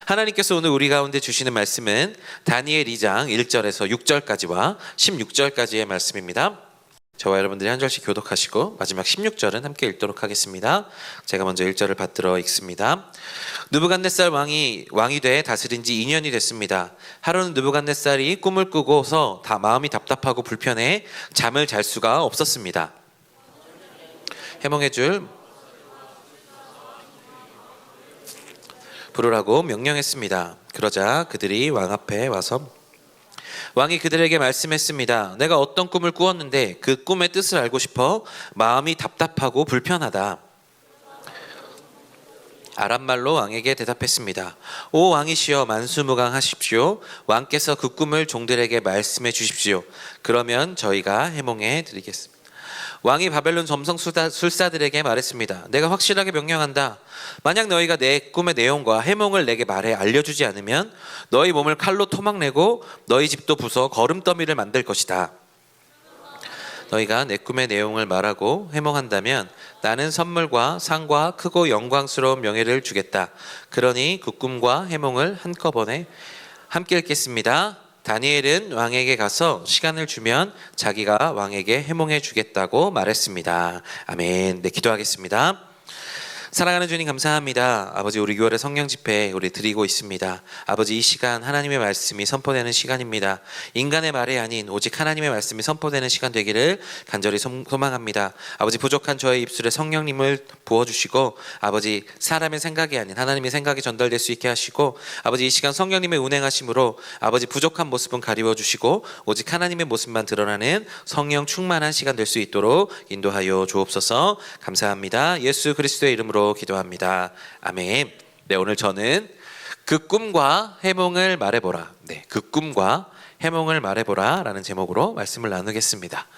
하나님께서 오늘 우리 가운데 주시는 말씀은 다니엘 2장 1절에서 6절까지와 16절까지의 말씀입니다. 저와 여러분들이 한 절씩 교독하시고 마지막 16절은 함께 읽도록 하겠습니다. 제가 먼저 1절을 받들어 읽습니다. 느부갓네살 왕이 돼 다스린 지 2년이 됐습니다. 하루는 느부갓네살이 꿈을 꾸고서 다 마음이 답답하고 불편해 잠을 잘 수가 없었습니다. 해몽해 줄 부르라고 명령했습니다. 그러자 그들이 왕 앞에 와서 왕이 그들에게 말씀했습니다. 내가 어떤 꿈을 꾸었는데 그 꿈의 뜻을 알고 싶어 마음이 답답하고 불편하다. 아람말로 왕에게 대답했습니다. 오 왕이시여 만수무강하십시오. 왕께서 그 꿈을 종들에게 말씀해 주십시오. 그러면 저희가 해몽해 드리겠습니다. 왕이 바벨론 점성술사들에게 말했습니다. 내가 확실하게 명령한다. 만약 너희가 내 꿈의 내용과 해몽을 내게 말해 알려주지 않으면 너희 몸을 칼로 토막내고 너희 집도 부숴 거름더미를 만들 것이다. 너희가 내 꿈의 내용을 말하고 해몽한다면 나는 선물과 상과 크고 영광스러운 명예를 주겠다. 그러니 그 꿈과 해몽을 한꺼번에 함께 읽겠습니다. 다니엘은 왕에게 가서 시간을 주면 자기가 왕에게 해몽해 주겠다고 말했습니다. 아멘. 네, 기도하겠습니다. 사랑하는 주님 감사합니다. 아버지, 우리 6월의 성령 집회 우리 드리고 있습니다. 아버지, 이 시간 하나님의 말씀이 선포되는 시간입니다. 인간의 말이 아닌 오직 하나님의 말씀이 선포되는 시간 되기를 간절히 소망합니다. 아버지, 부족한 저의 입술에 성령님을 부어주시고 아버지, 사람의 생각이 아닌 하나님의 생각이 전달될 수 있게 하시고 아버지, 이 시간 성령님의 운행하심으로 아버지 부족한 모습은 가리워 주시고 오직 하나님의 모습만 드러나는 성령 충만한 시간 될 수 있도록 인도하여 주옵소서. 감사합니다. 예수 그리스도의 이름으로 기도합니다. 아멘. 네, 오늘 저는 그 꿈과 해몽을 말해보라. 네, 그 꿈과 해몽을 말해보라 라는 제목으로 말씀을 나누겠습니다.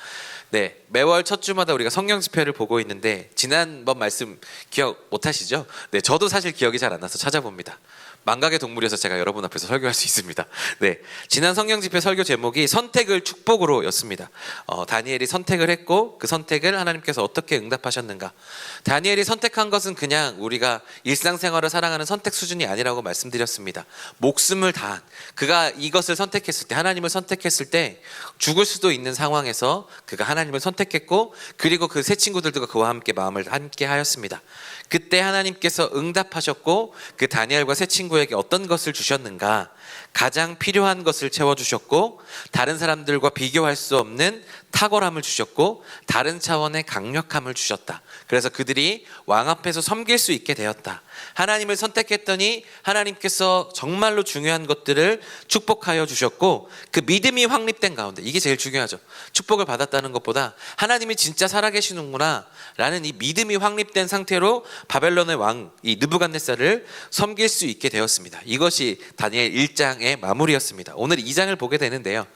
네, 매월 첫 주마다 우리가 성령 집회를 보고 있는데 지난번 말씀 기억 못 하시죠? 네, 저도 사실 기억이 잘 안 나서 찾아봅니다. 망각의 동물이어서 제가 여러분 앞에서 설교할 수 있습니다. 네, 지난 성령 집회 설교 제목이 선택을 축복으로 였습니다. 다니엘이 선택을 했고 그 선택을 하나님께서 어떻게 응답하셨는가. 다니엘이 선택한 것은 그냥 우리가 일상생활을 살아가는 선택 수준이 아니라고 말씀드렸습니다. 목숨을 다한 그가 이것을 선택했을 때, 하나님을 선택했을 때 죽을 수도 있는 상황에서 그가 하나님을 선택했고 그리고 그 세 친구들과 그와 함께 마음을 함께 하였습니다. 그때 하나님께서 응답하셨고 그 다니엘과 세 친구에게 어떤 것을 주셨는가? 가장 필요한 것을 채워주셨고 다른 사람들과 비교할 수 없는 탁월함을 주셨고 다른 차원의 강력함을 주셨다. 그래서 그들이 왕 앞에서 섬길 수 있게 되었다. 하나님을 선택했더니 하나님께서 정말로 중요한 것들을 축복하여 주셨고 그 믿음이 확립된 가운데, 이게 제일 중요하죠. 축복을 받았다는 것보다 하나님이 진짜 살아계시는구나 라는 이 믿음이 확립된 상태로 바벨론의 왕 이 느부갓네살을 섬길 수 있게 되었습니다. 이것이 다니엘 1장의 마무리였습니다. 오늘 2장을 보게 되는데요,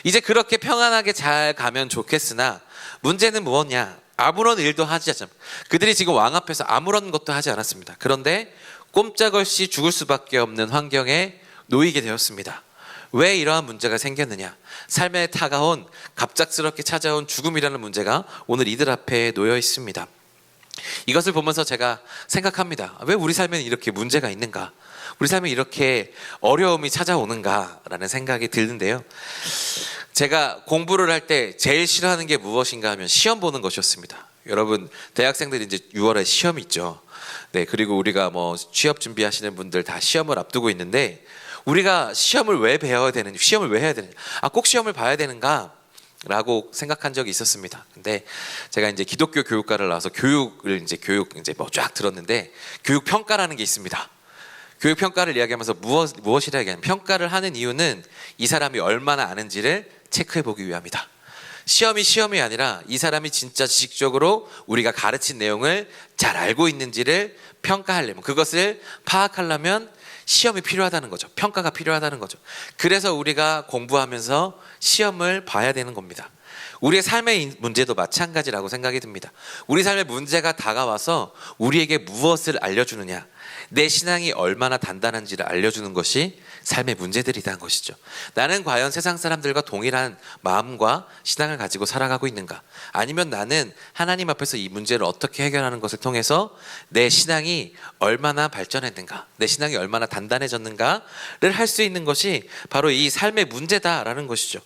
이제 그렇게 평안하게 잘 가면 좋겠으나 문제는 무엇냐? 아무런 일도 하지 않습니다. 그들이 지금 왕 앞에서 아무런 것도 하지 않았습니다. 그런데 꼼짝없이 죽을 수밖에 없는 환경에 놓이게 되었습니다. 왜 이러한 문제가 생겼느냐? 삶에 다가온 갑작스럽게 찾아온 죽음이라는 문제가 오늘 이들 앞에 놓여 있습니다. 이것을 보면서 제가 생각합니다. 왜 우리 삶에는 이렇게 문제가 있는가? 우리 삶에 이렇게 어려움이 찾아오는가? 라는 생각이 드는데요, 제가 공부를 할 때 제일 싫어하는 게 무엇인가 하면 시험 보는 것이었습니다. 여러분, 대학생들이 이제 6월에 시험이 있죠. 네, 그리고 우리가 뭐 취업 준비하시는 분들 다 시험을 앞두고 있는데 우리가 시험을 왜 배워야 되는지, 시험을 왜 해야 되는지, 꼭 시험을 봐야 되는가? 라고 생각한 적이 있었습니다. 근데 제가 이제 기독교 교육과를 나와서 교육 뭐 쫙 들었는데 교육 평가라는 게 있습니다. 교육 평가를 이야기하면서 무엇이라 얘기하냐면, 평가를 하는 이유는 이 사람이 얼마나 아는지를 체크해 보기 위함이다. 시험이 아니라 이 사람이 진짜 지식적으로 우리가 가르친 내용을 잘 알고 있는지를 평가하려면, 그것을 파악하려면 시험이 필요하다는 거죠. 평가가 필요하다는 거죠. 그래서 우리가 공부하면서 시험을 봐야 되는 겁니다. 우리의 삶의 문제도 마찬가지라고 생각이 듭니다. 우리 삶의 문제가 다가와서 우리에게 무엇을 알려주느냐, 내 신앙이 얼마나 단단한지를 알려주는 것이 삶의 문제들이라는 것이죠. 나는 과연 세상 사람들과 동일한 마음과 신앙을 가지고 살아가고 있는가? 아니면 나는 하나님 앞에서 이 문제를 어떻게 해결하는 것을 통해서 내 신앙이 얼마나 발전했는가, 내 신앙이 얼마나 단단해졌는가를 할 수 있는 것이 바로 이 삶의 문제다라는 것이죠.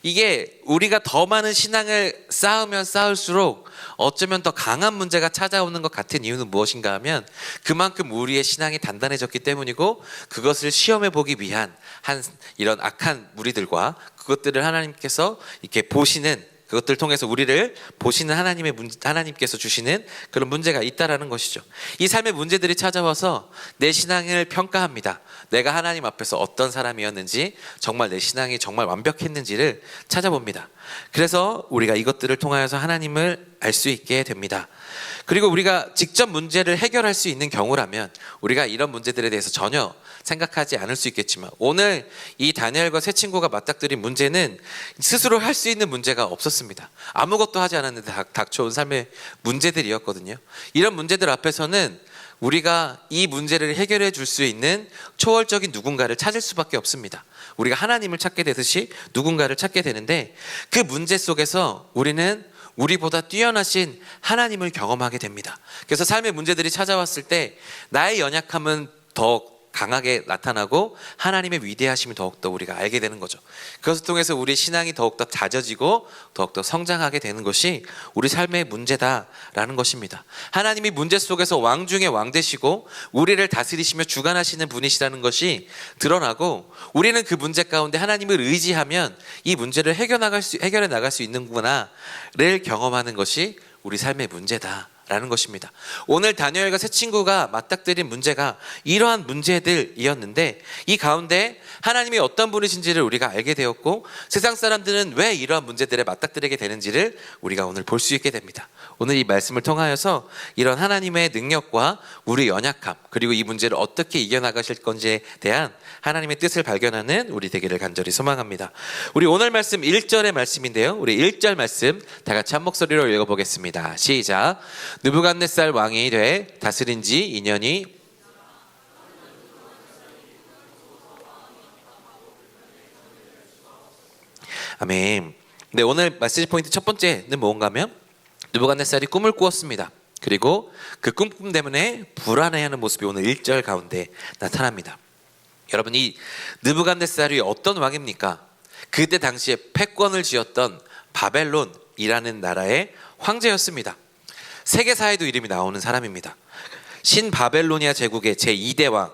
이게 우리가 더 많은 신앙을 쌓으면 쌓을수록 어쩌면 더 강한 문제가 찾아오는 것 같은 이유는 무엇인가 하면 그만큼 우리의 신앙이 단단해졌기 때문이고, 그것을 시험해 보기 위한 이런 악한 무리들과 그것들을 하나님께서 이렇게 보시는, 그것들을 통해서 우리를 보시는 하나님께서 주시는 그런 문제가 있다라는 것이죠. 이 삶의 문제들이 찾아와서 내 신앙을 평가합니다. 내가 하나님 앞에서 어떤 사람이었는지, 정말 내 신앙이 정말 완벽했는지를 찾아봅니다. 그래서 우리가 이것들을 통하여서 하나님을 알 수 있게 됩니다. 그리고 우리가 직접 문제를 해결할 수 있는 경우라면 우리가 이런 문제들에 대해서 전혀 생각하지 않을 수 있겠지만, 오늘 이 다니엘과 세 친구가 맞닥뜨린 문제는 스스로 할 수 있는 문제가 없었습니다. 아무것도 하지 않았는데 닥쳐온 삶의 문제들이었거든요. 이런 문제들 앞에서는 우리가 이 문제를 해결해 줄 수 있는 초월적인 누군가를 찾을 수밖에 없습니다. 우리가 하나님을 찾게 되듯이 누군가를 찾게 되는데, 그 문제 속에서 우리는 우리보다 뛰어나신 하나님을 경험하게 됩니다. 그래서 삶의 문제들이 찾아왔을 때 나의 연약함은 더 강하게 나타나고 하나님의 위대하심을 더욱더 우리가 알게 되는 거죠. 그것을 통해서 우리 신앙이 더욱더 다져지고 더욱더 성장하게 되는 것이 우리 삶의 문제다라는 것입니다. 하나님이 문제 속에서 왕 중에 왕 되시고 우리를 다스리시며 주관하시는 분이시라는 것이 드러나고, 우리는 그 문제 가운데 하나님을 의지하면 이 문제를 해결해 나갈 수 있는구나를 경험하는 것이 우리 삶의 문제다 라는 것입니다. 오늘 다니엘과 세 친구가 맞닥뜨린 문제가 이러한 문제들이었는데, 이 가운데 하나님이 어떤 분이신지를 우리가 알게 되었고, 세상 사람들은 왜 이러한 문제들에 맞닥뜨리게 되는지를 우리가 오늘 볼 수 있게 됩니다. 오늘 이 말씀을 통하여서 이런 하나님의 능력과 우리 연약함, 그리고 이 문제를 어떻게 이겨나가실 건지에 대한 하나님의 뜻을 발견하는 우리 되기를 간절히 소망합니다. 우리 오늘 말씀 1절의 말씀인데요, 우리 1절 말씀 다 같이 한 목소리로 읽어보겠습니다. 시작. 느부갓네살 왕이 돼 다스린 지 2년이 아멘. 네, 오늘 메시지 포인트 첫 번째는 뭔가 하면 느부갓네살이 꿈을 꾸었습니다. 그리고 그 꿈 때문에 불안해하는 모습이 오늘 1절 가운데 나타납니다. 여러분, 이 느부갓네살이 어떤 왕입니까? 그때 당시에 패권을 쥐었던 바벨론이라는 나라의 황제였습니다. 세계사에도 이름이 나오는 사람입니다. 신바벨로니아 제국의 제2대 왕,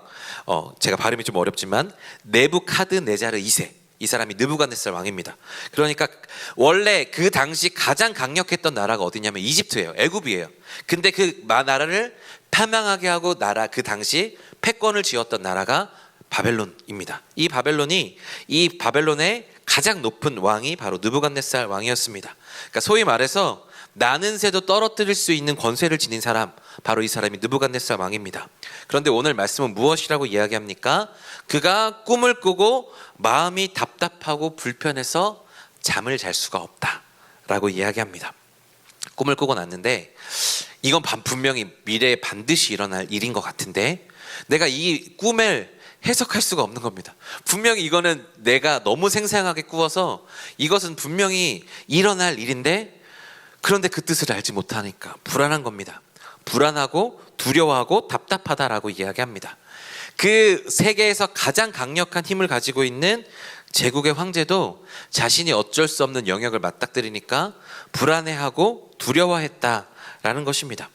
제가 발음이 좀 어렵지만 네부카드네자르 2세, 이 사람이 느부갓네살 왕입니다. 그러니까 원래 그 당시 가장 강력했던 나라가 어디냐면 이집트예요. 애굽이에요. 근데 그 나라를 패망하게 하고 그 당시 패권을 쥐었던 나라가 바벨론입니다. 이 바벨론의 가장 높은 왕이 바로 느부갓네살 왕이었습니다. 그러니까 소위 말해서 나는 새도 떨어뜨릴 수 있는 권세를 지닌 사람, 바로 이 사람이 느부갓네살 왕입니다. 그런데 오늘 말씀은 무엇이라고 이야기합니까? 그가 꿈을 꾸고 마음이 답답하고 불편해서 잠을 잘 수가 없다라고 이야기합니다. 꿈을 꾸고 났는데 이건 분명히 미래에 반드시 일어날 일인 것 같은데 내가 이 꿈을 해석할 수가 없는 겁니다. 분명히 이거는 내가 너무 생생하게 꾸어서 이것은 분명히 일어날 일인데, 그런데 그 뜻을 알지 못하니까 불안한 겁니다. 불안하고 두려워하고 답답하다라고 이야기합니다. 그 세계에서 가장 강력한 힘을 가지고 있는 제국의 황제도 자신이 어쩔 수 없는 영역을 맞닥뜨리니까 불안해하고 두려워했다라는 것입니다.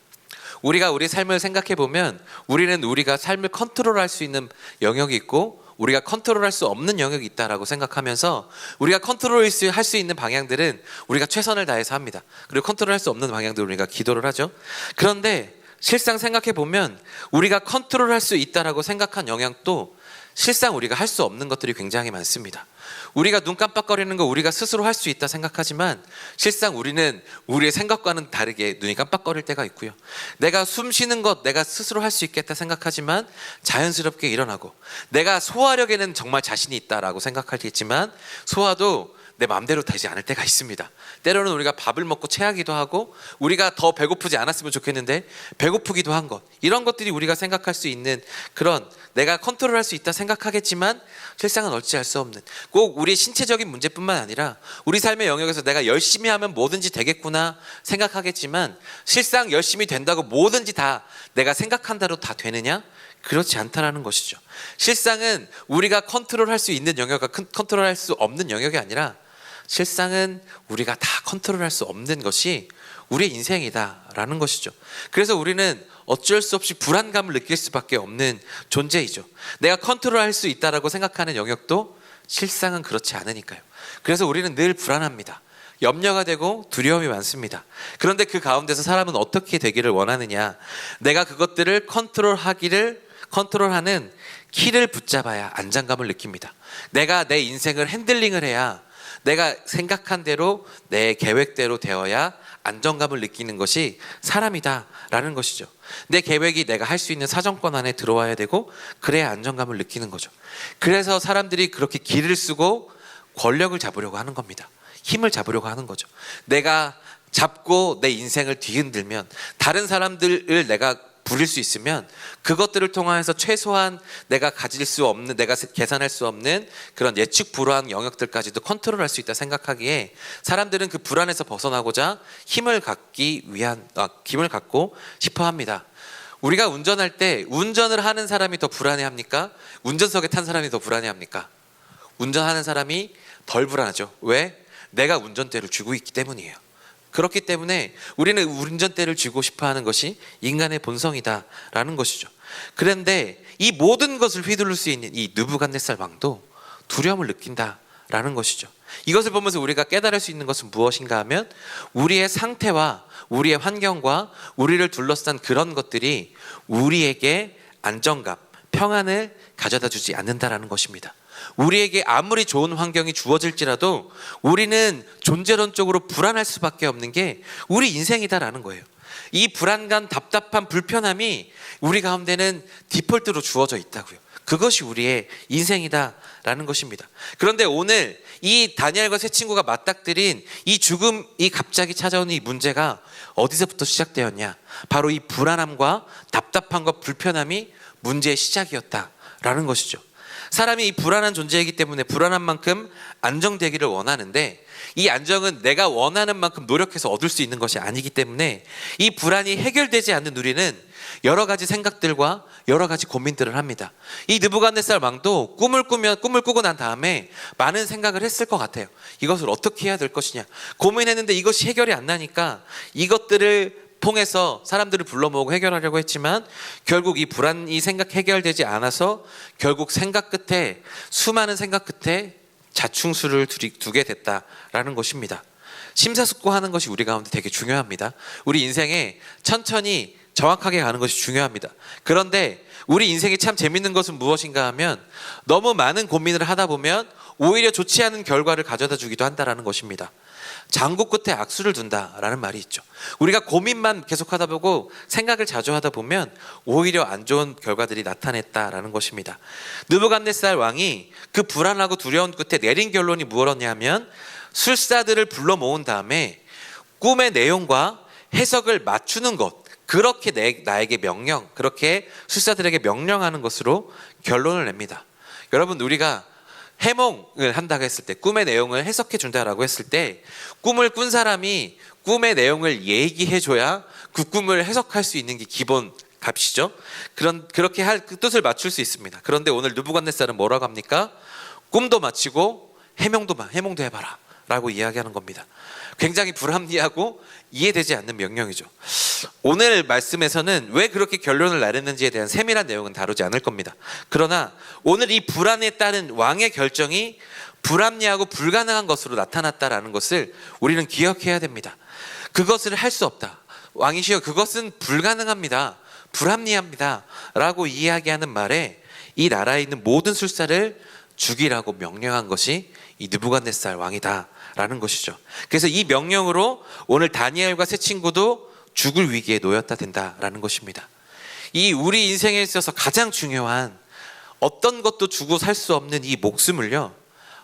우리가 우리 삶을 생각해 보면 우리는 우리가 삶을 컨트롤할 수 있는 영역이 있고 우리가 컨트롤할 수 없는 영역이 있다라고 생각하면서 우리가 컨트롤할 수 있는 방향들은 우리가 최선을 다해서 합니다. 그리고 컨트롤할 수 없는 방향들은 우리가 기도를 하죠. 그런데 실상 생각해 보면 우리가 컨트롤할 수 있다라고 생각한 영역도 실상 우리가 할 수 없는 것들이 굉장히 많습니다. 우리가 눈 깜빡거리는 거 우리가 스스로 할 수 있다 생각하지만 실상 우리는 우리의 생각과는 다르게 눈이 깜빡거릴 때가 있고요. 내가 숨 쉬는 것 내가 스스로 할 수 있겠다 생각하지만 자연스럽게 일어나고, 내가 소화력에는 정말 자신이 있다라고 생각하겠지만 소화도 내 마음대로 되지 않을 때가 있습니다. 때로는 우리가 밥을 먹고 체하기도 하고 우리가 더 배고프지 않았으면 좋겠는데 배고프기도 한 것, 이런 것들이 우리가 생각할 수 있는 그런, 내가 컨트롤할 수 있다 생각하겠지만 실상은 어찌할 수 없는, 꼭 우리의 신체적인 문제뿐만 아니라 우리 삶의 영역에서 내가 열심히 하면 뭐든지 되겠구나 생각하겠지만 실상 열심히 된다고 뭐든지 다 내가 생각한 대로 다 되느냐? 그렇지 않다라는 것이죠. 실상은 우리가 컨트롤할 수 있는 영역과 컨트롤할 수 없는 영역이 아니라 실상은 우리가 다 컨트롤할 수 없는 것이 우리의 인생이다라는 것이죠. 그래서 우리는 어쩔 수 없이 불안감을 느낄 수밖에 없는 존재이죠. 내가 컨트롤할 수 있다라고 생각하는 영역도 실상은 그렇지 않으니까요. 그래서 우리는 늘 불안합니다. 염려가 되고 두려움이 많습니다. 그런데 그 가운데서 사람은 어떻게 되기를 원하느냐? 내가 그것들을 컨트롤하는 키를 붙잡아야 안정감을 느낍니다. 내가 내 인생을 핸들링을 해야, 내가 생각한 대로 내 계획대로 되어야 안정감을 느끼는 것이 사람이다라는 것이죠. 내 계획이 내가 할 수 있는 사정권 안에 들어와야 되고 그래야 안정감을 느끼는 거죠. 그래서 사람들이 그렇게 길을 쓰고 권력을 잡으려고 하는 겁니다. 힘을 잡으려고 하는 거죠. 내가 잡고 내 인생을 뒤흔들면, 다른 사람들을 내가 부릴 수 있으면 그것들을 통해서 최소한 내가 가질 수 없는, 내가 계산할 수 없는 그런 예측 불허한 영역들까지도 컨트롤할 수 있다 생각하기에 사람들은 그 불안에서 벗어나고자 힘을 갖고 싶어 합니다. 우리가 운전할 때 운전을 하는 사람이 더 불안해합니까? 운전석에 탄 사람이 더 불안해합니까? 운전하는 사람이 덜 불안하죠. 왜? 내가 운전대를 쥐고 있기 때문이에요. 그렇기 때문에 우리는 운전대를 쥐고 싶어하는 것이 인간의 본성이다라는 것이죠. 그런데 이 모든 것을 휘두를 수 있는 이 느부갓네살 왕도 두려움을 느낀다라는 것이죠. 이것을 보면서 우리가 깨달을 수 있는 것은 무엇인가 하면 우리의 상태와 우리의 환경과 우리를 둘러싼 그런 것들이 우리에게 안정감, 평안을 가져다 주지 않는다라는 것입니다. 우리에게 아무리 좋은 환경이 주어질지라도 우리는 존재론적으로 불안할 수밖에 없는 게 우리 인생이다라는 거예요. 이 불안감, 답답한 불편함이 우리 가운데는 디폴트로 주어져 있다고요. 그것이 우리의 인생이다라는 것입니다. 그런데 오늘 이 다니엘과 세 친구가 맞닥뜨린 이 죽음이 갑자기 찾아오는 이 문제가 어디서부터 시작되었냐? 바로 이 불안함과 답답함과 불편함이 문제의 시작이었다라는 것이죠. 사람이 이 불안한 존재이기 때문에 불안한 만큼 안정되기를 원하는데, 이 안정은 내가 원하는 만큼 노력해서 얻을 수 있는 것이 아니기 때문에 이 불안이 해결되지 않는 우리는 여러 가지 생각들과 여러 가지 고민들을 합니다. 이 느부갓네살 왕도 꿈을 꾸고 난 다음에 많은 생각을 했을 것 같아요. 이것을 어떻게 해야 될 것이냐 고민했는데 이것이 해결이 안 나니까 이것들을 통해서 사람들을 불러 모으고 해결하려고 했지만 결국 이 불안이 해결되지 않아서 결국 수많은 생각 끝에 자충수를 두게 됐다라는 것입니다. 심사숙고하는 것이 우리 가운데 되게 중요합니다. 우리 인생에 천천히 정확하게 가는 것이 중요합니다. 그런데 우리 인생이 참 재밌는 것은 무엇인가 하면 너무 많은 고민을 하다 보면 오히려 좋지 않은 결과를 가져다 주기도 한다라는 것입니다. 장구 끝에 악수를 둔다라는 말이 있죠. 우리가 고민만 계속하다 보고 생각을 자주 하다 보면 오히려 안 좋은 결과들이 나타냈다라는 것입니다. 느부갓네살 왕이 그 불안하고 두려운 끝에 내린 결론이 무엇이냐면 술사들을 불러 모은 다음에 꿈의 내용과 해석을 맞추는 것, 그렇게 나에게 그렇게 술사들에게 명령하는 것으로 결론을 냅니다. 여러분, 우리가 해몽을 한다고 했을 때, 꿈의 내용을 해석해 준다라고 했을 때 꿈을 꾼 사람이 꿈의 내용을 얘기해줘야 그 꿈을 해석할 수 있는 게 기본 값이죠. 그렇게 그 뜻을 맞출 수 있습니다. 그런데 오늘 느부갓네살은 뭐라고 합니까? 꿈도 맞히고 해몽도 해봐라 라고 이야기하는 겁니다. 굉장히 불합리하고 이해되지 않는 명령이죠. 오늘 말씀에서는 왜 그렇게 결론을 내렸는지에 대한 세밀한 내용은 다루지 않을 겁니다. 그러나 오늘 이 불안에 따른 왕의 결정이 불합리하고 불가능한 것으로 나타났다라는 것을 우리는 기억해야 됩니다. 그것을 할 수 없다. 왕이시여, 그것은 불가능합니다. 불합리합니다. 라고 이야기하는 말에 이 나라에 있는 모든 술사를 죽이라고 명령한 것이 이 느부갓네살 왕이다 라는 것이죠. 그래서 이 명령으로 오늘 다니엘과 세 친구도 죽을 위기에 놓였다 된다라는 것입니다. 이 우리 인생에 있어서 가장 중요한 어떤 것도 주고 살 수 없는 이 목숨을요,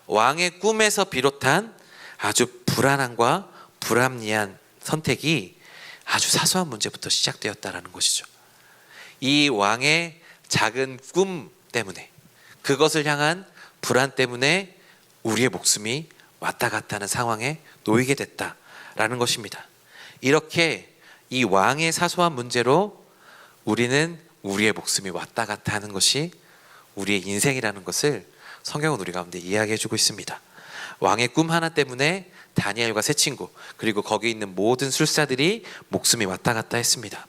왕의 꿈에서 비롯한 아주 불안함과 불합리한 선택이 아주 사소한 문제부터 시작되었다라는 것이죠. 이 왕의 작은 꿈 때문에, 그것을 향한 불안 때문에 우리의 목숨이 왔다 갔다 하는 상황에 놓이게 됐다라는 것입니다. 이렇게 이 왕의 사소한 문제로 우리는 우리의 목숨이 왔다 갔다 하는 것이 우리의 인생이라는 것을 성경은 우리 가운데 이야기해 주고 있습니다. 왕의 꿈 하나 때문에 다니엘과 세 친구, 그리고 거기 있는 모든 술사들이 목숨이 왔다 갔다 했습니다.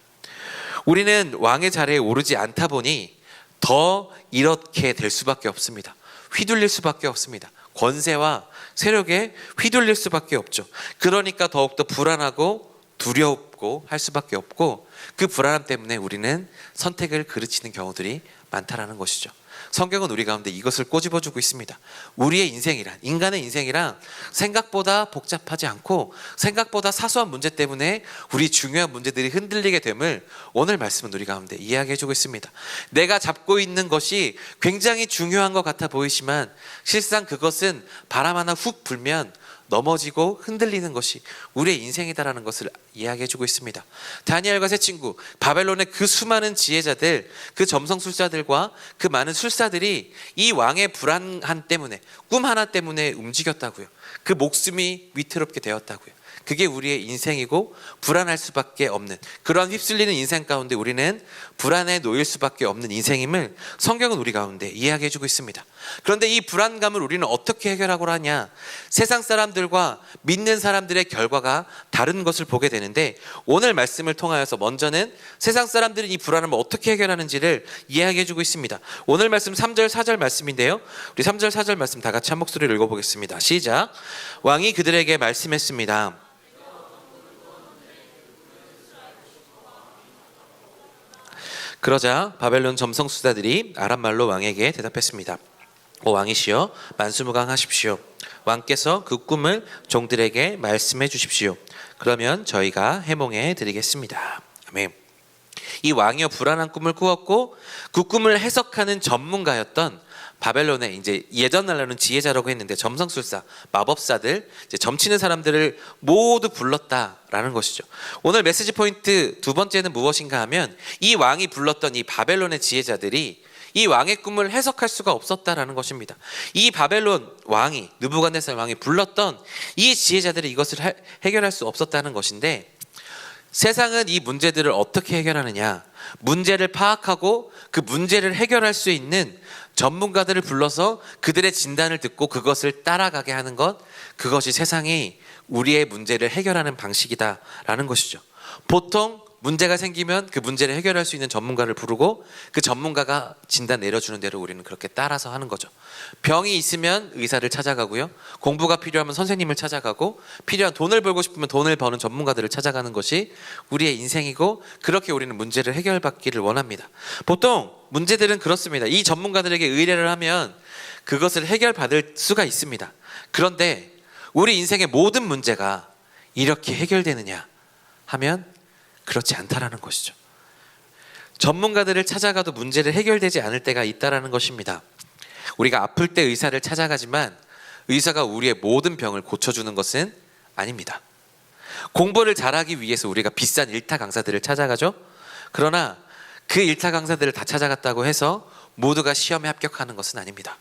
우리는 왕의 자리에 오르지 않다 보니 더 이렇게 될 수밖에 없습니다. 휘둘릴 수밖에 없습니다. 권세와 세력에 휘둘릴 수밖에 없죠. 그러니까 더욱더 불안하고 두렵고 할 수밖에 없고, 그 불안함 때문에 우리는 선택을 그르치는 경우들이 많다라는 것이죠. 성경은 우리 가운데 이것을 꼬집어주고 있습니다. 우리의 인생이란, 인간의 인생이란 생각보다 복잡하지 않고 생각보다 사소한 문제 때문에 우리 중요한 문제들이 흔들리게 됨을 오늘 말씀은 우리 가운데 이야기해주고 있습니다. 내가 잡고 있는 것이 굉장히 중요한 것 같아 보이지만 실상 그것은 바람 하나 훅 불면 넘어지고 흔들리는 것이 우리의 인생이다라는 것을 이야기해주고 있습니다. 다니엘과 세 친구, 바벨론의 그 수많은 지혜자들, 그 점성술사들과 그 많은 술사들이 이 왕의 불안함 때문에, 꿈 하나 때문에 움직였다고요. 그 목숨이 위태롭게 되었다고요. 그게 우리의 인생이고 불안할 수밖에 없는, 그런 휩쓸리는 인생 가운데 우리는 불안에 놓일 수밖에 없는 인생임을 성경은 우리 가운데 이야기해주고 있습니다. 그런데 이 불안감을 우리는 어떻게 해결하고 하냐? 세상 사람들과 믿는 사람들의 결과가 다른 것을 보게 되는데, 오늘 말씀을 통하여서 먼저는 세상 사람들이 이 불안함을 어떻게 해결하는지를 이야기해주고 있습니다. 오늘 말씀 3절 4절 말씀인데요, 우리 3절 4절 말씀 다 같이 한 목소리로 읽어보겠습니다. 시작. 왕이 그들에게 말씀했습니다. 그러자 바벨론 점성수사들이 아람말로 왕에게 대답했습니다. 오 왕이시여, 만수무강하십시오. 왕께서 그 꿈을 종들에게 말씀해 주십시오. 그러면 저희가 해몽해 드리겠습니다. 아멘. 이 왕이여 불안한 꿈을 꾸었고 그 꿈을 해석하는 전문가였던 바벨론의 이제 예전 날로는 지혜자라고 했는데 점성술사, 마법사들, 이제 점치는 사람들을 모두 불렀다라는 것이죠. 오늘 메시지 포인트 두 번째는 무엇인가 하면, 이 왕이 불렀던 이 바벨론의 지혜자들이 이 왕의 꿈을 해석할 수가 없었다라는 것입니다. 이 바벨론 왕이, 느부갓네살 왕이 불렀던 이 지혜자들이 이것을 해결할 수 없었다는 것인데, 세상은 이 문제들을 어떻게 해결하느냐? 문제를 파악하고 그 문제를 해결할 수 있는 전문가들을 불러서 그들의 진단을 듣고 그것을 따라가게 하는 것, 그것이 세상이 우리의 문제를 해결하는 방식이다라는 것이죠. 보통 문제가 생기면 그 문제를 해결할 수 있는 전문가를 부르고 그 전문가가 진단 내려주는 대로 우리는 그렇게 따라서 하는 거죠. 병이 있으면 의사를 찾아가고요, 공부가 필요하면 선생님을 찾아가고, 필요한 돈을 벌고 싶으면 돈을 버는 전문가들을 찾아가는 것이 우리의 인생이고, 그렇게 우리는 문제를 해결받기를 원합니다. 보통 문제들은 그렇습니다. 이 전문가들에게 의뢰를 하면 그것을 해결받을 수가 있습니다. 그런데 우리 인생의 모든 문제가 이렇게 해결되느냐 하면 그렇지 않다라는 것이죠. 전문가들을 찾아가도 문제를 해결되지 않을 때가 있다라는 것입니다. 우리가 아플 때 의사를 찾아가지만 의사가 우리의 모든 병을 고쳐주는 것은 아닙니다. 공부를 잘하기 위해서 우리가 비싼 일타 강사들을 찾아가죠. 그러나 그 일타 강사들을 다 찾아갔다고 해서 모두가 시험에 합격하는 것은 아닙니다.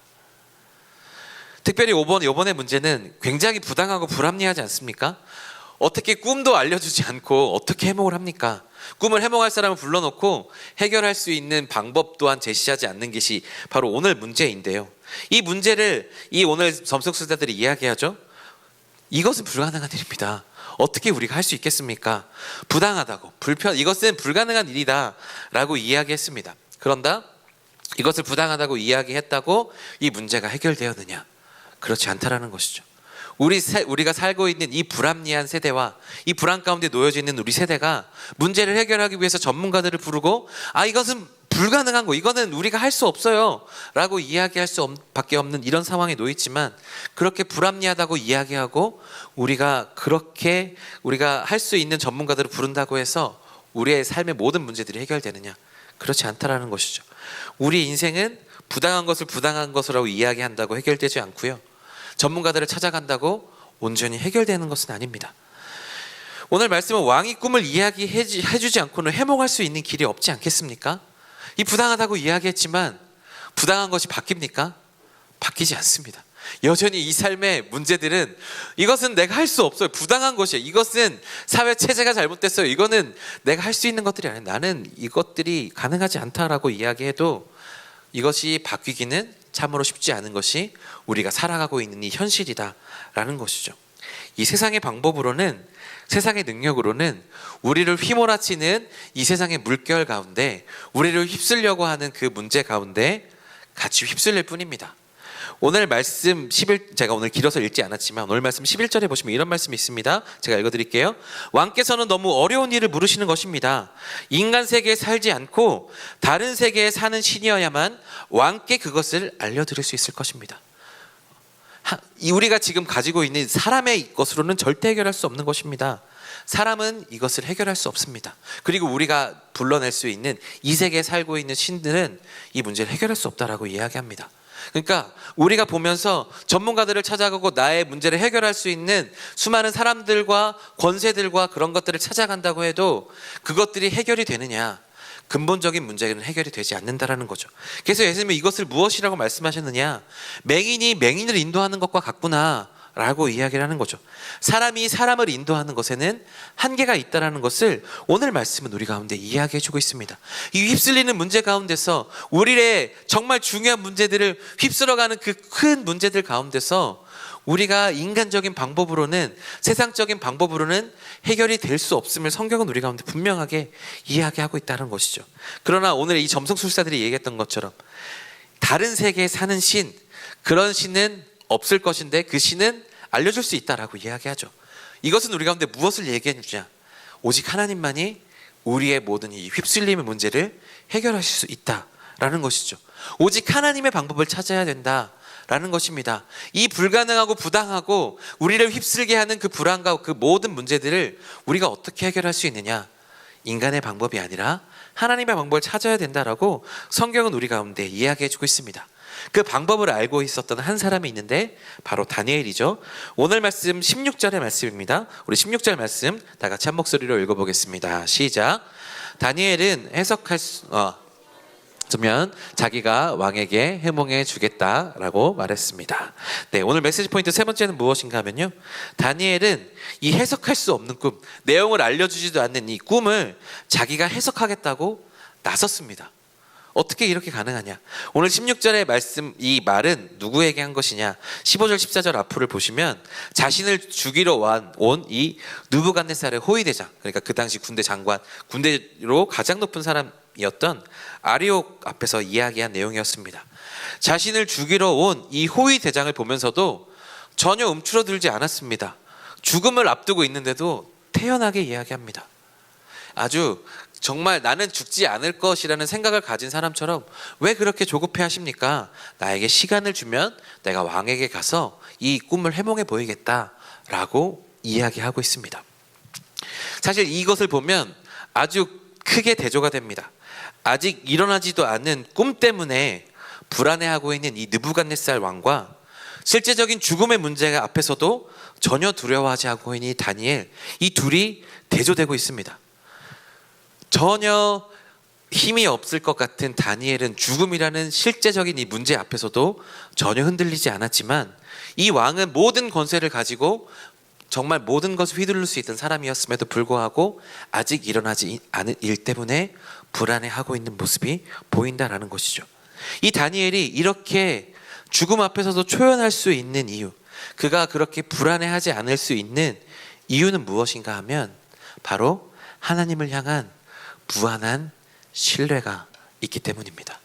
특별히 이번의 문제는 굉장히 부당하고 불합리하지 않습니까? 어떻게 꿈도 알려주지 않고 어떻게 해몽을 합니까? 꿈을 해몽할 사람을 불러놓고 해결할 수 있는 방법 또한 제시하지 않는 것이 바로 오늘 문제인데요. 이 문제를 이 오늘 점성술사들이 이야기하죠. 이것은 불가능한 일입니다. 어떻게 우리가 할 수 있겠습니까? 부당하다고, 이것은 불가능한 일이다 라고 이야기했습니다. 그런다 이것을 부당하다고 이야기했다고 이 문제가 해결되었느냐? 그렇지 않다라는 것이죠. 우리가 살고 있는 이 불합리한 세대와 이 불안 가운데 놓여져 있는 우리 세대가 문제를 해결하기 위해서 전문가들을 부르고, 이것은 불가능한 거, 이거는 우리가 할 수 없어요 라고 이야기할 수밖에 없는 이런 상황에 놓이지만, 그렇게 불합리하다고 이야기하고 우리가 할 수 있는 전문가들을 부른다고 해서 우리의 삶의 모든 문제들이 해결되느냐? 그렇지 않다라는 것이죠. 우리 인생은 부당한 것을 부당한 것이라고 이야기한다고 해결되지 않고요, 전문가들을 찾아간다고 온전히 해결되는 것은 아닙니다. 오늘 말씀은 왕이 꿈을 이야기해주지 않고는 해몽할 수 있는 길이 없지 않겠습니까? 이 부당하다고 이야기했지만 부당한 것이 바뀝니까? 바뀌지 않습니다. 여전히 이 삶의 문제들은 이것은 내가 할 수 없어요. 부당한 것이에요. 이것은 사회 체제가 잘못됐어요. 이거는 내가 할 수 있는 것들이 아니에요. 나는 이것들이 가능하지 않다라고 이야기해도 이것이 바뀌기는 참으로 쉽지 않은 것이 우리가 살아가고 있는 이 현실이다라는 것이죠. 이 세상의 방법으로는, 세상의 능력으로는 우리를 휘몰아치는 이 세상의 물결 가운데, 우리를 휩쓸려고 하는 그 문제 가운데 같이 휩쓸릴 뿐입니다. 오늘 말씀 제가 오늘 길어서 읽지 않았지만 오늘 말씀 11절에 보시면 이런 말씀이 있습니다. 제가 읽어드릴게요. 왕께서는 너무 어려운 일을 물으시는 것입니다. 인간 세계에 살지 않고 다른 세계에 사는 신이어야만 왕께 그것을 알려드릴 수 있을 것입니다. 우리가 지금 가지고 있는 사람의 것으로는 절대 해결할 수 없는 것입니다. 사람은 이것을 해결할 수 없습니다. 그리고 우리가 불러낼 수 있는 이 세계에 살고 있는 신들은 이 문제를 해결할 수 없다라고 이야기합니다. 그러니까 우리가 보면서 전문가들을 찾아가고 나의 문제를 해결할 수 있는 수많은 사람들과 권세들과 그런 것들을 찾아간다고 해도 그것들이 해결이 되느냐? 근본적인 문제는 해결이 되지 않는다라는 거죠. 그래서 예수님은 이것을 무엇이라고 말씀하셨느냐? 맹인이 맹인을 인도하는 것과 같구나 라고 이야기를 하는 거죠. 사람이 사람을 인도하는 것에는 한계가 있다는 것을 오늘 말씀은 우리 가운데 이야기해 주고 있습니다. 이 휩쓸리는 문제 가운데서 우리의 정말 중요한 문제들을 휩쓸어가는 그 큰 문제들 가운데서 우리가 인간적인 방법으로는, 세상적인 방법으로는 해결이 될 수 없음을 성경은 우리 가운데 분명하게 이야기하고 있다는 것이죠. 그러나 오늘 이 점성술사들이 얘기했던 것처럼 다른 세계에 사는 신, 그런 신은 없을 것인데 그 신은 알려줄 수 있다라고 이야기하죠. 이것은 우리 가운데 무엇을 얘기해 주냐? 오직 하나님만이 우리의 모든 이 휩쓸림의 문제를 해결하실 수 있다라는 것이죠. 오직 하나님의 방법을 찾아야 된다라는 것입니다. 이 불가능하고 부당하고 우리를 휩쓸게 하는 그 불안과 그 모든 문제들을 우리가 어떻게 해결할 수 있느냐? 인간의 방법이 아니라 하나님의 방법을 찾아야 된다라고 성경은 우리 가운데 이야기해 주고 있습니다. 그 방법을 알고 있었던 한 사람이 있는데 바로 다니엘이죠. 오늘 말씀 16절의 말씀입니다. 우리 16절 말씀 다 같이 한 목소리로 읽어보겠습니다. 시작. 다니엘은 면 자기가 왕에게 해몽해 주겠다라고 말했습니다. 네, 오늘 메시지 포인트 세 번째는 무엇인가 하면요, 다니엘은 이 해석할 수 없는 꿈, 내용을 알려주지도 않는 이 꿈을 자기가 해석하겠다고 나섰습니다. 어떻게 이렇게 가능하냐? 오늘 16절의 말씀, 이 말은 누구에게 한 것이냐? 15절 14절 앞을 보시면 자신을 죽이러 온 이 느부갓네살의 호위대장, 그러니까 그 당시 군대 장관, 군대로 가장 높은 사람이었던 아리옥 앞에서 이야기한 내용이었습니다. 자신을 죽이러 온 이 호위대장을 보면서도 전혀 움츠러들지 않았습니다. 죽음을 앞두고 있는데도 태연하게 이야기합니다. 아주 정말 나는 죽지 않을 것이라는 생각을 가진 사람처럼 왜 그렇게 조급해 하십니까? 나에게 시간을 주면 내가 왕에게 가서 이 꿈을 해몽해 보이겠다라고 이야기하고 있습니다. 사실 이것을 보면 아주 크게 대조가 됩니다. 아직 일어나지도 않은 꿈 때문에 불안해하고 있는 이 느부갓네살 왕과 실제적인 죽음의 문제가 앞에서도 전혀 두려워하지 않고 있는 이 다니엘, 이 둘이 대조되고 있습니다. 전혀 힘이 없을 것 같은 다니엘은 죽음이라는 실제적인 이 문제 앞에서도 전혀 흔들리지 않았지만, 이 왕은 모든 권세를 가지고 정말 모든 것을 휘두를 수 있던 사람이었음에도 불구하고 아직 일어나지 않은 일 때문에 불안해하고 있는 모습이 보인다라는 것이죠. 이 다니엘이 이렇게 죽음 앞에서도 초연할 수 있는 이유, 그가 그렇게 불안해하지 않을 수 있는 이유는 무엇인가 하면 바로 하나님을 향한 무한한 신뢰가 있기 때문입니다.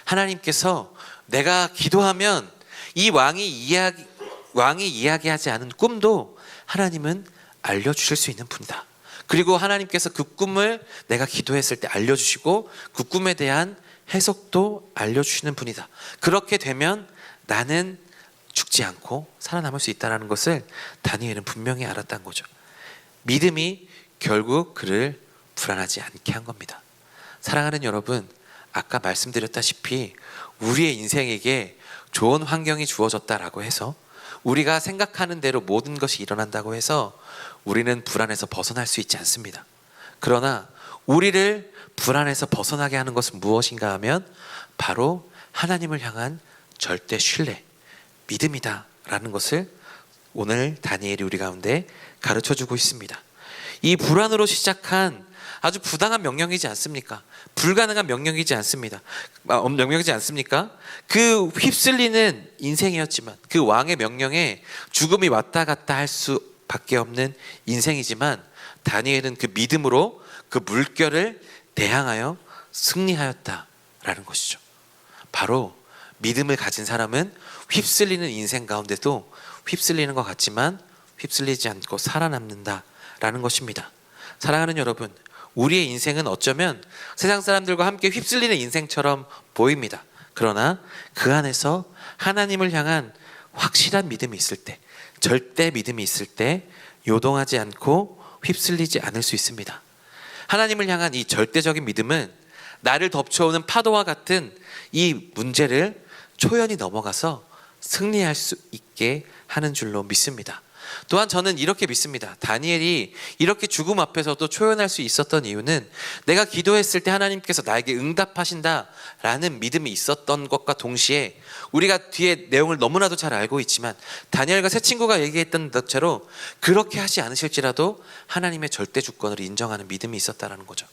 하나님께서 내가 기도하면 이 왕이 이야기하지 않은 꿈도 하나님은 알려주실 수 있는 분이다. 그리고 하나님께서 그 꿈을 내가 기도했을 때 알려주시고 그 꿈에 대한 해석도 알려주시는 분이다. 그렇게 되면 나는 죽지 않고 살아남을 수 있다는 것을 다니엘은 분명히 알았다는 거죠. 믿음이 결국 그를 불안하지 않게 한 겁니다. 사랑하는 여러분, 아까 말씀드렸다시피 우리의 인생에게 좋은 환경이 주어졌다라고 해서 우리가 생각하는 대로 모든 것이 일어난다고 해서 우리는 불안에서 벗어날 수 있지 않습니다. 그러나 우리를 불안에서 벗어나게 하는 것은 무엇인가 하면 바로 하나님을 향한 절대 신뢰, 믿음이다 라는 것을 오늘 다니엘이 우리 가운데 가르쳐주고 있습니다. 이 불안으로 시작한 아주 부당한 명령이지 않습니까? 불가능한 명령이지 않습니다. 명령이지 않습니까? 그 휩쓸리는 인생이었지만, 그 왕의 명령에 죽음이 왔다 갔다 할 수밖에 없는 인생이지만, 다니엘은 그 믿음으로 그 물결을 대항하여 승리하였다라는 것이죠. 바로 믿음을 가진 사람은 휩쓸리는 인생 가운데도 휩쓸리는 것 같지만 휩쓸리지 않고 살아남는다라는 것입니다. 사랑하는 여러분, 우리의 인생은 어쩌면 세상 사람들과 함께 휩쓸리는 인생처럼 보입니다. 그러나 그 안에서 하나님을 향한 확실한 믿음이 있을 때, 절대 믿음이 있을 때 요동하지 않고 휩쓸리지 않을 수 있습니다. 하나님을 향한 이 절대적인 믿음은 나를 덮쳐오는 파도와 같은 이 문제를 초연히 넘어가서 승리할 수 있게 하는 줄로 믿습니다. 또한 저는 이렇게 믿습니다. 다니엘이 이렇게 죽음 앞에서도 초연할 수 있었던 이유는 내가 기도했을 때 하나님께서 나에게 응답하신다라는 믿음이 있었던 것과 동시에, 우리가 뒤에 내용을 너무나도 잘 알고 있지만 다니엘과 세 친구가 얘기했던 것처럼 그렇게 하지 않으실지라도 하나님의 절대 주권을 인정하는 믿음이 있었다는 거죠.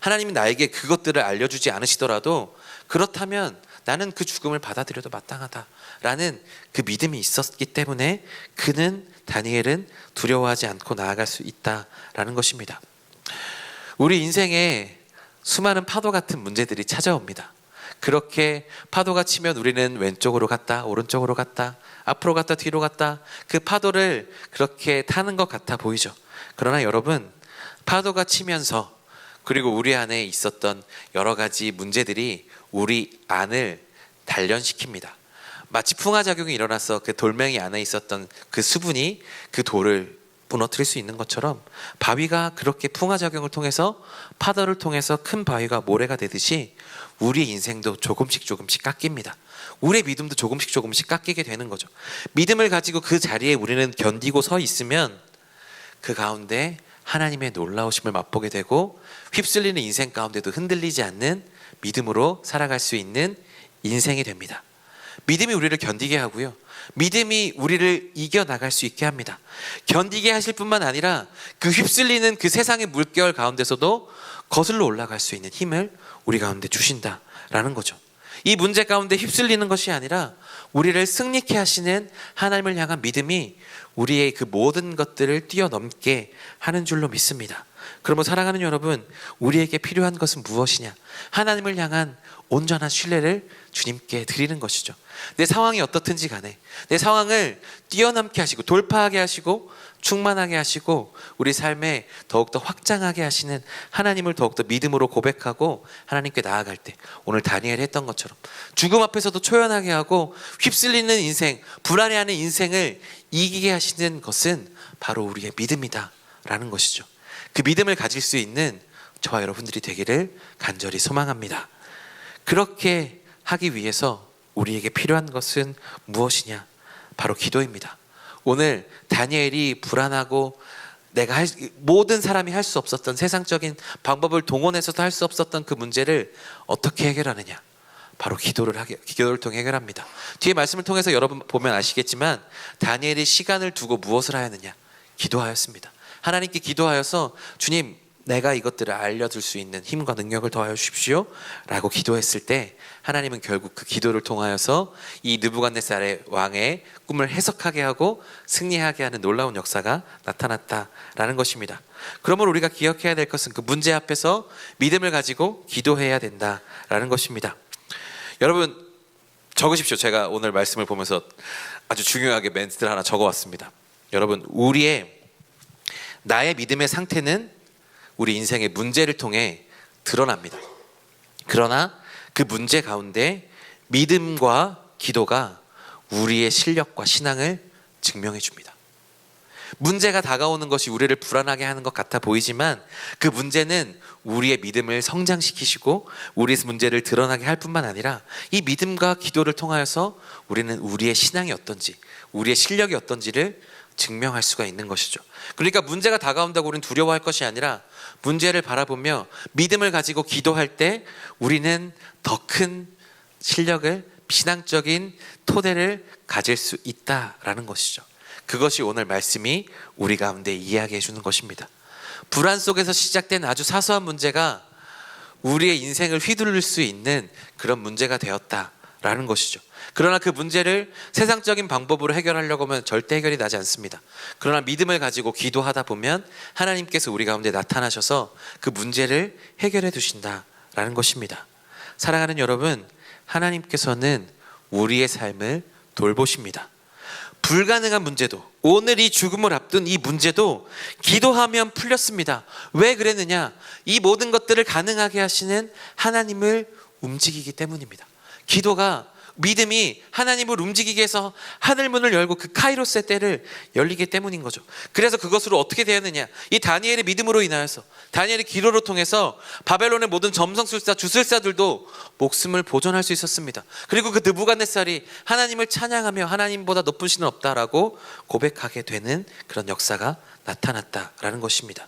하나님이 나에게 그것들을 알려주지 않으시더라도 그렇다면 나는 그 죽음을 받아들여도 마땅하다라는 그 믿음이 있었기 때문에 다니엘은 두려워하지 않고 나아갈 수 있다라는 것입니다. 우리 인생에 수많은 파도 같은 문제들이 찾아옵니다. 그렇게 파도가 치면 우리는 왼쪽으로 갔다 오른쪽으로 갔다 앞으로 갔다 뒤로 갔다 그 파도를 그렇게 타는 것 같아 보이죠. 그러나 여러분, 파도가 치면서 그리고 우리 안에 있었던 여러 가지 문제들이 우리 안을 단련시킵니다. 마치 풍화작용이 일어나서 그 돌멩이 안에 있었던 그 수분이 그 돌을 무너뜨릴 수 있는 것처럼, 바위가 그렇게 풍화작용을 통해서, 파도를 통해서 큰 바위가 모래가 되듯이 우리 인생도 조금씩 깎입니다. 우리의 믿음도 조금씩 깎이게 되는 거죠. 믿음을 가지고 그 자리에 우리는 견디고 서 있으면 그 가운데 하나님의 놀라우심을 맛보게 되고, 휩쓸리는 인생 가운데도 흔들리지 않는 믿음으로 살아갈 수 있는 인생이 됩니다. 믿음이 우리를 견디게 하고요, 믿음이 우리를 이겨나갈 수 있게 합니다. 견디게 하실 뿐만 아니라 그 휩쓸리는 그 세상의 물결 가운데서도 거슬러 올라갈 수 있는 힘을 우리 가운데 주신다라는 거죠. 이 문제 가운데 휩쓸리는 것이 아니라 우리를 승리케 하시는 하나님을 향한 믿음이 우리의 그 모든 것들을 뛰어넘게 하는 줄로 믿습니다. 그러면 사랑하는 여러분, 우리에게 필요한 것은 무엇이냐? 하나님을 향한 온전한 신뢰를 주님께 드리는 것이죠. 내 상황이 어떻든지 간에 내 상황을 뛰어넘게 하시고 돌파하게 하시고 충만하게 하시고 우리 삶에 더욱더 확장하게 하시는 하나님을 더욱더 믿음으로 고백하고 하나님께 나아갈 때, 오늘 다니엘이 했던 것처럼 죽음 앞에서도 초연하게 하고 휩쓸리는 인생, 불안해하는 인생을 이기게 하시는 것은 바로 우리의 믿음이다라는 것이죠. 그 믿음을 가질 수 있는 저와 여러분들이 되기를 간절히 소망합니다. 그렇게 하기 위해서 우리에게 필요한 것은 무엇이냐? 바로 기도입니다. 오늘 다니엘이 불안하고 모든 사람이 할 수 없었던 세상적인 방법을 동원해서도 할 수 없었던 그 문제를 어떻게 해결하느냐? 바로 기도를 통해 해결합니다. 뒤에 말씀을 통해서 여러분 보면 아시겠지만 다니엘이 시간을 두고 무엇을 하였느냐? 기도하였습니다. 하나님께 기도하여서 주님, 내가 이것들을 알려줄 수 있는 힘과 능력을 더하여 주십시오 라고 기도했을 때 하나님은 결국 그 기도를 통하여서 이 느부갓네살의 왕의 꿈을 해석하게 하고 승리하게 하는 놀라운 역사가 나타났다라는 것입니다. 그러면 우리가 기억해야 될 것은 그 문제 앞에서 믿음을 가지고 기도해야 된다라는 것입니다. 여러분 적으십시오. 제가 오늘 말씀을 보면서 아주 중요하게 멘트를 하나 적어왔습니다. 여러분, 나의 믿음의 상태는 우리 인생의 문제를 통해 드러납니다. 그러나 그 문제 가운데 믿음과 기도가 우리의 실력과 신앙을 증명해 줍니다. 문제가 다가오는 것이 우리를 불안하게 하는 것 같아 보이지만 그 문제는 우리의 믿음을 성장시키시고 우리의 문제를 드러나게 할 뿐만 아니라 이 믿음과 기도를 통하여서 우리는 우리의 신앙이 어떤지, 우리의 실력이 어떤지를 증명할 수가 있는 것이죠. 그러니까 문제가 다가온다고 우리는 두려워할 것이 아니라 문제를 바라보며 믿음을 가지고 기도할 때 우리는 더 큰 실력을, 신앙적인 토대를 가질 수 있다라는 것이죠. 그것이 오늘 말씀이 우리 가운데 이야기해 주는 것입니다. 불안 속에서 시작된 아주 사소한 문제가 우리의 인생을 휘두를 수 있는 그런 문제가 되었다라는 것이죠. 그러나 그 문제를 세상적인 방법으로 해결하려고 하면 절대 해결이 나지 않습니다. 그러나 믿음을 가지고 기도하다 보면 하나님께서 우리 가운데 나타나셔서 그 문제를 해결해 주신다라는 것입니다. 사랑하는 여러분, 하나님께서는 우리의 삶을 돌보십니다. 불가능한 문제도, 오늘 이 죽음을 앞둔 이 문제도 기도하면 풀렸습니다. 왜 그랬느냐? 이 모든 것들을 가능하게 하시는 하나님을 움직이기 때문입니다. 기도가, 믿음이 하나님을 움직이게 해서 하늘문을 열고 그 카이로스의 때를 열리기 때문인 거죠. 그래서 그것으로 어떻게 되었느냐? 이 다니엘의 믿음으로 인하여서, 다니엘의 기도를 통해서 바벨론의 모든 점성술사, 주술사들도 목숨을 보존할 수 있었습니다. 그리고 그 느부갓네살이 하나님을 찬양하며 하나님보다 높은 신은 없다라고 고백하게 되는 그런 역사가 나타났다라는 것입니다.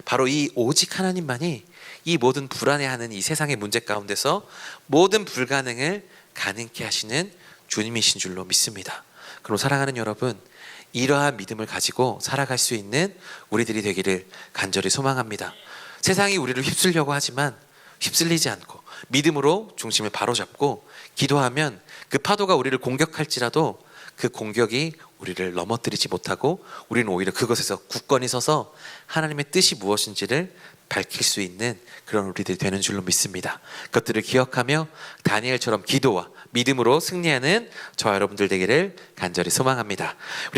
바로 이 오직 하나님만이 이 모든 불안해하는 이 세상의 문제 가운데서 모든 불가능을 가능케 하시는 주님이신 줄로 믿습니다. 그럼 사랑하는 여러분, 이러한 믿음을 가지고 살아갈 수 있는 우리들이 되기를 간절히 소망합니다. 세상이 우리를 휩쓸려고 하지만 휩쓸리지 않고 믿음으로 중심을 바로잡고 기도하면 그 파도가 우리를 공격할지라도 그 공격이 우리를 넘어뜨리지 못하고 우리는 오히려 그것에서 굳건히 서서 하나님의 뜻이 무엇인지를 밝힐 수 있는 그런 우리들이 되는 줄로 믿습니다. 그것들을 기억하며 다니엘처럼 기도와 믿음으로 승리하는 저와 여러분들 되기를 간절히 소망합니다.